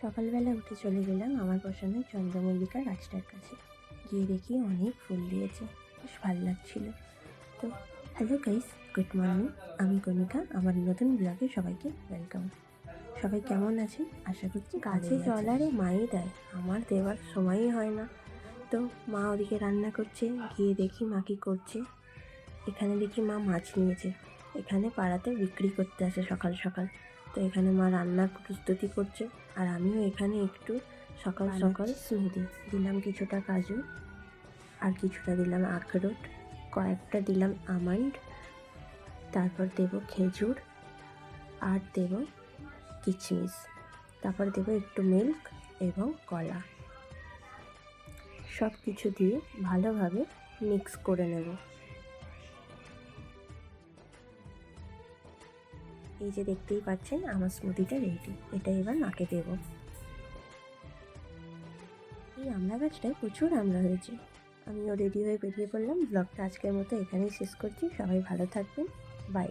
সকালবেলা উঠে চলে গেলাম আমার পছন্দের চন্দ্রমল্লিকা গাছটার কাছে। গিয়ে দেখি অনেক ফুল দিয়েছে, বেশ ভালো লাগছিল। তো হ্যালো গাইস, গুড মর্নিং। আমি কণিকা, আমার নতুন ব্লগে সবাইকে ওয়েলকাম। সবাই কেমন আছেন? আশা করছি গাছে জল আরে মাই দেয়, আমার দেওয়ার সময়ই হয় না। তো মা ওদিকে রান্না করছে, গিয়ে দেখি মা কী করছে। এখানে দেখি মা মাছ নিয়েছে, এখানে পাড়াতে বিক্রি করতে আসে সকাল সকাল। তো এখানে মা রান্নার প্রস্তুতি করছে, আর আমিও এখানে একটু সকাল সকাল স্মুদি দিলাম, কিছুটা কাজু আর কিছুটা দিলাম আখরোট, কয়েকটা দিলাম আমন্ড, তারপর দেব খেজুর আর দেব কিচমিচ, তারপর দেব একটু মিল্ক এবং কলা। সব কিছু দিয়ে ভালোভাবে মিক্স করে নেব। এই যে দেখতেই পাচ্ছেন আমার স্মুদিটা রেডি। এটা এবার মাকে দেব। এই আমড়া গাছটায় প্রচুর আমড়া হয়েছে। আমিও রেডি হয়ে বেরিয়ে পড়লাম। ব্লগটা আজকের মতো এখানেই শেষ করছি। সবাই ভালো থাকবেন, বাই।